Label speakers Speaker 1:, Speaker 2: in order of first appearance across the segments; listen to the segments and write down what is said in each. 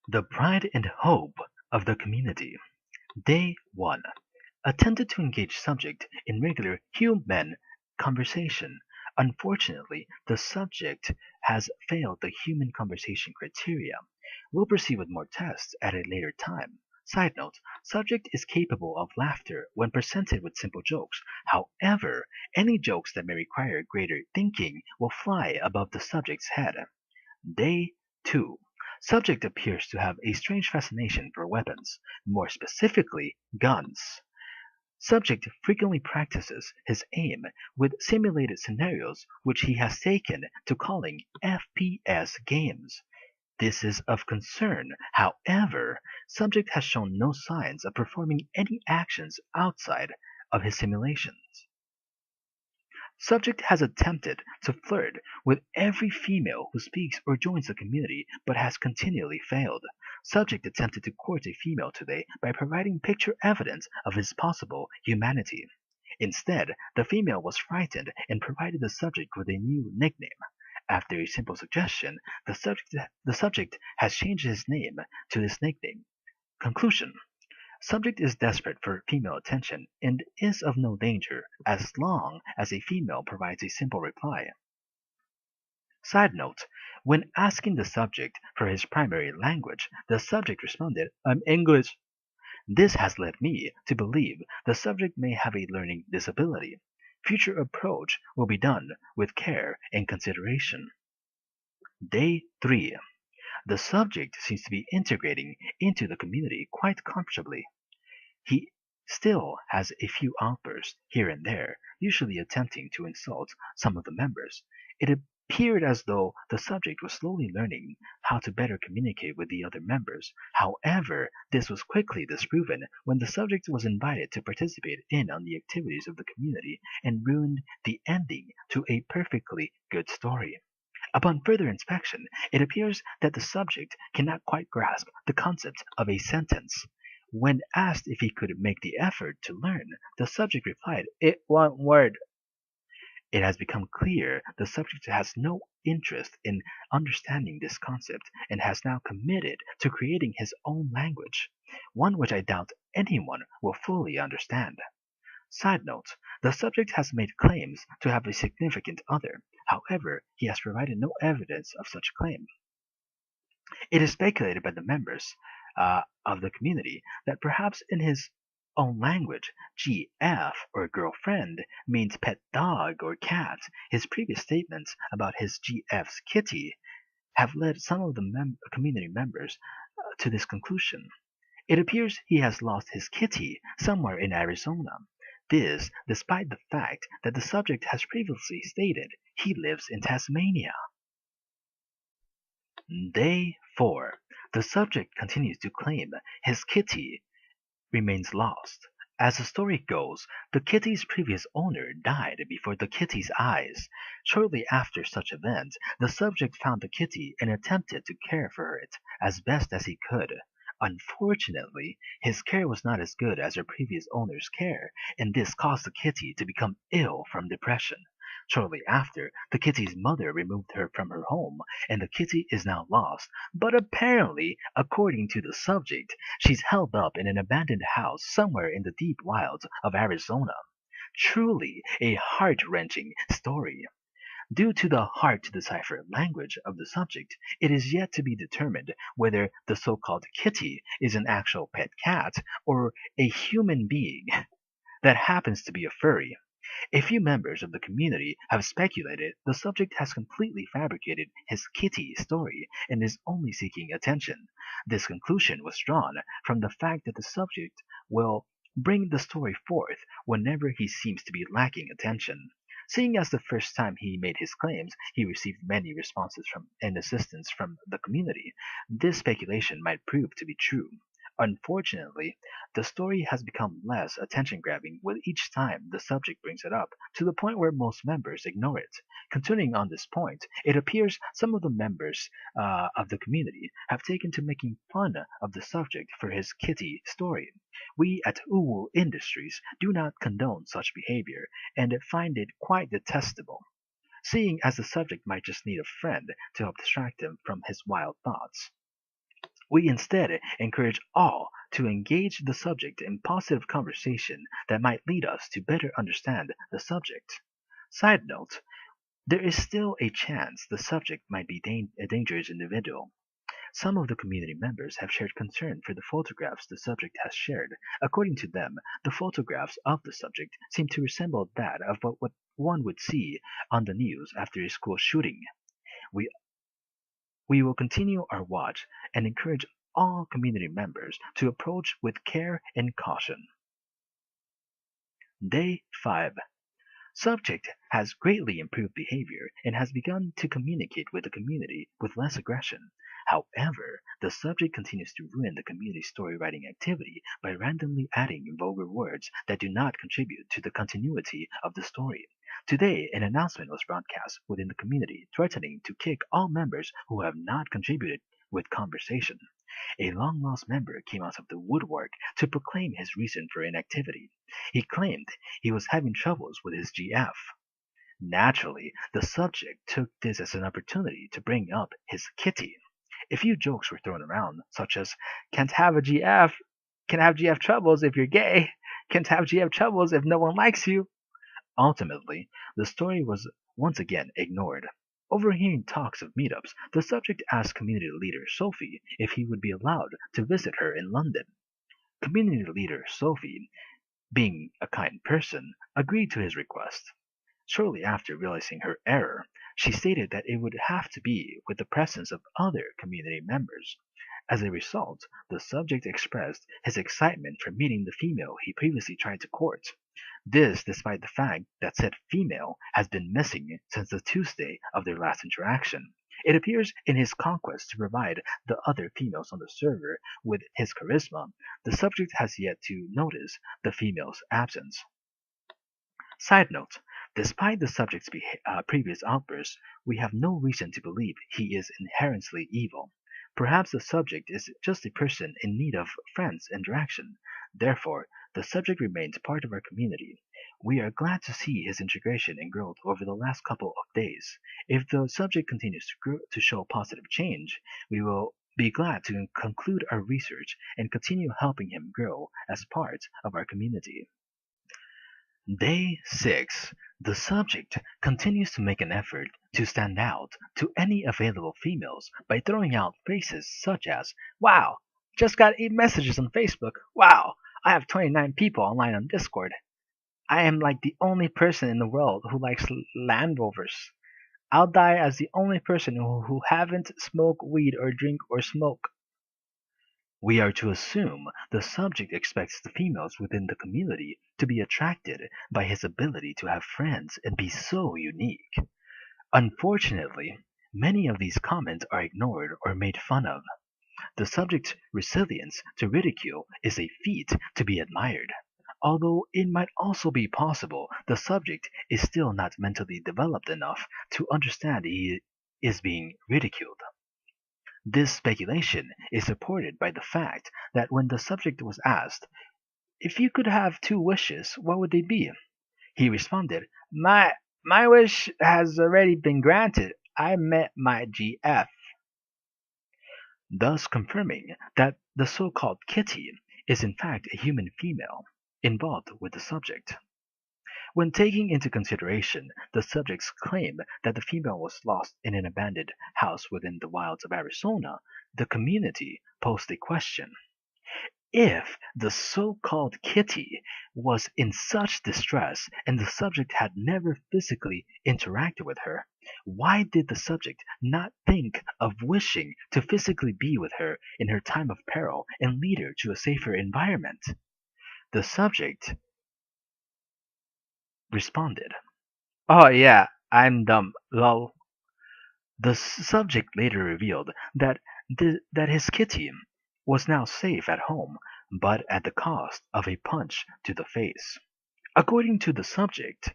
Speaker 1: The pride and hope of the community. Day 1. Attempted to engage subject in regular human conversation. Unfortunately, the subject has failed the human conversation criteria. We'll proceed with more tests at a later time. Side note, subject is capable of laughter when presented with simple jokes. However, any jokes that may require greater thinking will fly above the subject's head. Day 2. Subject appears to have a strange fascination for weapons, more specifically, guns. Subject frequently practices his aim with simulated scenarios which he has taken to calling FPS games. This is of concern. However, subject has shown no signs of performing any actions outside of his simulations. Subject has attempted to flirt with every female who speaks or joins the community, but has continually failed. Subject attempted to court a female today by providing picture evidence of his possible humanity. Instead, the female was frightened and provided the subject with a new nickname. After a simple suggestion, the subject has changed his name to this nickname. Conclusion. Subject is desperate for female attention and is of no danger as long as a female provides a simple reply. Side note, when asking the subject for his primary language, the subject responded, I'm English. This has led me to believe the subject may have a learning disability. Future approach will be done with care and consideration. Day 3. The subject seems to be integrating into the community quite comfortably. He still has a few outbursts here and there, usually attempting to insult some of the members. It appeared as though the subject was slowly learning how to better communicate with the other members. However, this was quickly disproven when the subject was invited to participate in on the activities of the community and ruined the ending to a perfectly good story. Upon further inspection, it appears that the subject cannot quite grasp the concept of a sentence. When asked if he could make the effort to learn, the subject replied, It won't work. It has become clear the subject has no interest in understanding this concept and has now committed to creating his own language, one which I doubt anyone will fully understand. Side note, the subject has made claims to have a significant other. However, he has provided no evidence of such claim. It is speculated by the members of the community that perhaps in his own language, GF or girlfriend means pet dog or cat. His previous statements about his GF's kitty have led some of the community members to this conclusion. It appears he has lost his kitty somewhere in Arizona. This, despite the fact that the subject has previously stated he lives in Tasmania. Day 4. The subject continues to claim his kitty remains lost. As the story goes, the kitty's previous owner died before the kitty's eyes. Shortly after such event, the subject found the kitty and attempted to care for it as best as he could. Unfortunately, his care was not as good as her previous owner's care, and this caused the kitty to become ill from depression. Shortly after, the kitty's mother removed her from her home, and the kitty is now lost. But apparently, according to the subject, she's held up in an abandoned house somewhere in the deep wilds of Arizona. Truly a heart-wrenching story. Due to the hard-to-decipher language of the subject, it is yet to be determined whether the so-called kitty is an actual pet cat or a human being that happens to be a furry. A few members of the community have speculated the subject has completely fabricated his kitty story and is only seeking attention. This conclusion was drawn from the fact that the subject will bring the story forth whenever he seems to be lacking attention. Seeing as the first time he made his claims, he received many responses from and assistance from the community, this speculation might prove to be true. Unfortunately, the story has become less attention-grabbing with each time the subject brings it up, to the point where most members ignore it. Continuing on this point, it appears some of the members of the community have taken to making fun of the subject for his kitty story. We at Uwu Industries do not condone such behavior and find it quite detestable, seeing as the subject might just need a friend to help distract him from his wild thoughts. We instead encourage all to engage the subject in positive conversation that might lead us to better understand the subject. Side note, there is still a chance the subject might be a dangerous individual. Some of the community members have shared concern for the photographs the subject has shared. According to them, the photographs of the subject seem to resemble that of what one would see on the news after a school shooting. We, we will continue our watch and encourage all community members to approach with care and caution. Day 5. Subject has greatly improved behavior and has begun to communicate with the community with less aggression. However, the subject continues to ruin the community story writing activity by randomly adding vulgar words that do not contribute to the continuity of the story. Today, an announcement was broadcast within the community threatening to kick all members who have not contributed with conversation. A long-lost member came out of the woodwork to proclaim his reason for inactivity. He claimed he was having troubles with his GF. Naturally, the subject took this as an opportunity to bring up his kitty. A few jokes were thrown around, such as, can't have a GF, can have GF troubles if you're gay, can't have GF troubles if no one likes you. Ultimately, the story was once again ignored. Overhearing talks of meetups, the subject asked community leader Sophie if he would be allowed to visit her in London. Community leader Sophie, being a kind person, agreed to his request. Shortly after realizing her error, she stated that it would have to be with the presence of other community members. As a result, the subject expressed his excitement for meeting the female he previously tried to court. This despite the fact that said female has been missing since the Tuesday of their last interaction. It appears in his conquest to provide the other females on the server with his charisma, the subject has yet to notice the female's absence. Side note, despite the subject's previous outbursts, we have no reason to believe he is inherently evil. Perhaps the subject is just a person in need of friends and direction. Therefore, the subject remains part of our community. We are glad to see his integration and growth over the last couple of days. If the subject continues to show positive change, we will be glad to conclude our research and continue helping him grow as part of our community. Day 6. The subject continues to make an effort to stand out to any available females by throwing out phrases such as, wow, just got 8 messages on Facebook. Wow, I have 29 people online on Discord. I am like the only person in the world who likes Land Rovers. I'll die as the only person who haven't smoked weed or drink or smoke. We are to assume the subject expects the females within the community to be attracted by his ability to have friends and be so unique. Unfortunately, many of these comments are ignored or made fun of. The subject's resilience to ridicule is a feat to be admired. Although it might also be possible the subject is still not mentally developed enough to understand he is being ridiculed. This speculation is supported by the fact that when the subject was asked, if you could have 2 wishes, what would they be? He responded, my wish has already been granted. I met my GF. Thus confirming that the so-called kitty is in fact a human female involved with the subject. When taking into consideration the subject's claim that the female was lost in an abandoned house within the wilds of Arizona, the community posed a question. If the so-called kitty was in such distress and the subject had never physically interacted with her, why did the subject not think of wishing to physically be with her in her time of peril and lead her to a safer environment? The subject responded, "Oh yeah, I'm dumb, lol." The subject later revealed that his kitty was now safe at home, but at the cost of a punch to the face. According to the subject,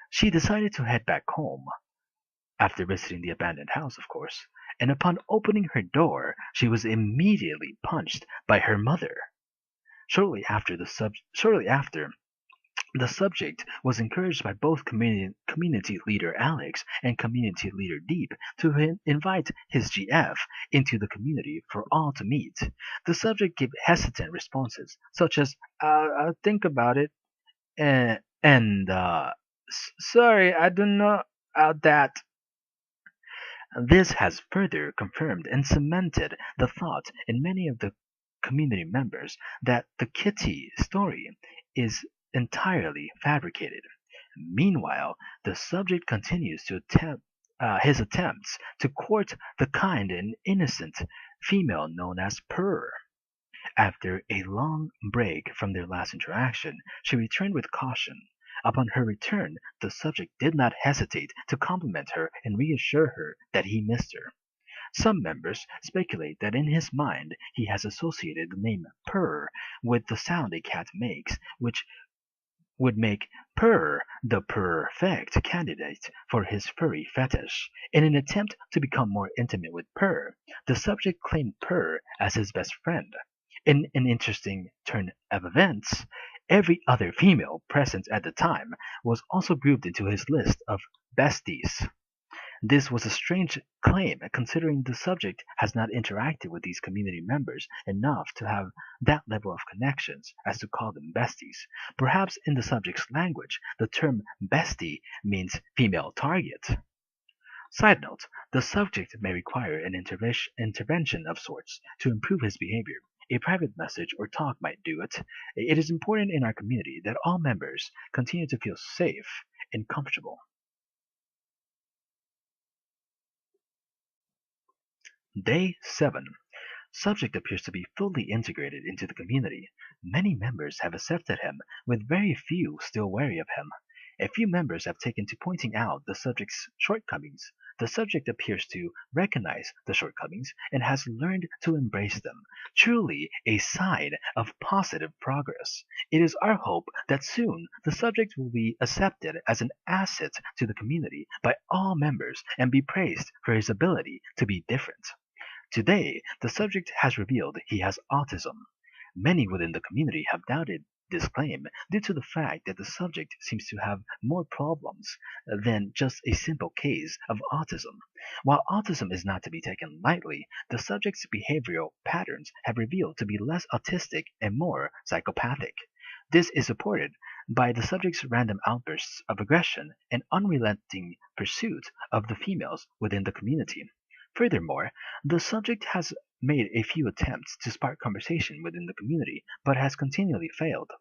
Speaker 1: she decided to head back home, after visiting the abandoned house, of course, and upon opening her door, she was immediately punched by her mother. Shortly after, The subject was encouraged by both community leader Alex and community leader Deep to invite his GF into the community for all to meet. The subject gave hesitant responses, such as, I'll think about it, and sorry, I don't know that. This has further confirmed and cemented the thought in many of the community members that the Kitty story is entirely fabricated. Meanwhile, the subject continues to attempt his attempts to court the kind and innocent female known as Purr. After a long break from their last interaction, she returned with caution. Upon her return, the subject did not hesitate to compliment her and reassure her that he missed her. Some members speculate that in his mind he has associated the name purr with the sound a cat makes, which would make Purr the perfect candidate for his furry fetish. In an attempt to become more intimate with Purr, the subject claimed Purr as his best friend. In an interesting turn of events, every other female present at the time was also grouped into his list of besties. This was a strange claim considering the subject has not interacted with these community members enough to have that level of connections as to call them besties. Perhaps in the subject's language, the term bestie means female target. Side note, the subject may require an intervention of sorts to improve his behavior. A private message or talk might do it. It is important in our community that all members continue to feel safe and comfortable. Day 7. Subject appears to be fully integrated into the community. Many members have accepted him, with very few still wary of him. A few members have taken to pointing out the subject's shortcomings. The subject appears to recognize the shortcomings and has learned to embrace them. Truly a sign of positive progress. It is our hope that soon the subject will be accepted as an asset to the community by all members and be praised for his ability to be different. Today, the subject has revealed he has autism. Many within the community have doubted this claim due to the fact that the subject seems to have more problems than just a simple case of autism. While autism is not to be taken lightly, the subject's behavioral patterns have revealed to be less autistic and more psychopathic. This is supported by the subject's random outbursts of aggression and unrelenting pursuit of the females within the community. Furthermore, the subject has made a few attempts to spark conversation within the community, but has continually failed.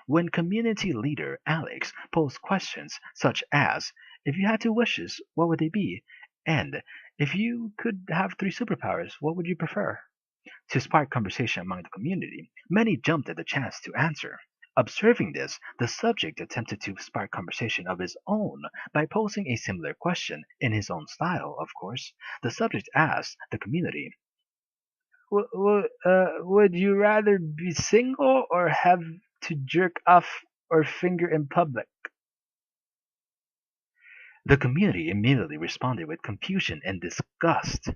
Speaker 1: When community leader Alex posed questions such as, if you had two wishes, what would they be? And if you could have three superpowers, what would you prefer? To spark conversation among the community, many jumped at the chance to answer. Observing this, the subject attempted to spark conversation of his own by posing a similar question, in his own style, of course. The subject asked the community, would you rather be single or have to jerk off or finger in public? The community immediately responded with confusion and disgust.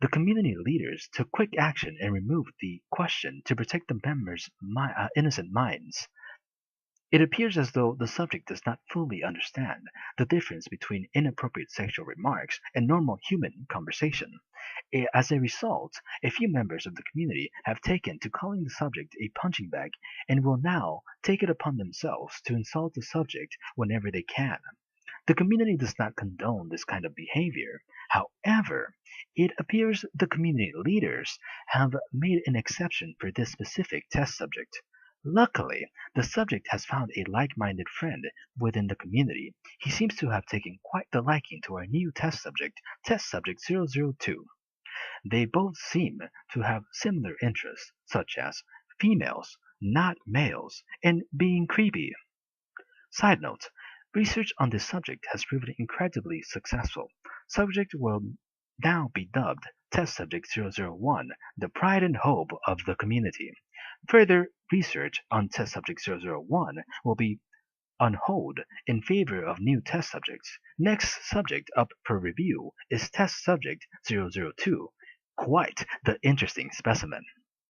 Speaker 1: The community leaders took quick action and removed the question to protect the members' innocent minds. It appears as though the subject does not fully understand the difference between inappropriate sexual remarks and normal human conversation. As a result, a few members of the community have taken to calling the subject a punching bag and will now take it upon themselves to insult the subject whenever they can. The community does not condone this kind of behavior. However, it appears the community leaders have made an exception for this specific test subject. Luckily, the subject has found a like-minded friend within the community. He seems to have taken quite the liking to our new test subject 002. They both seem to have similar interests, such as females, not males, and being creepy. Side note, research on this subject has proven incredibly successful. Subject will now be dubbed Test Subject 001, the pride and hope of the community. Further research on Test Subject 001 will be on hold in favor of new test subjects. Next subject up for review is Test Subject 002. Quite the interesting specimen.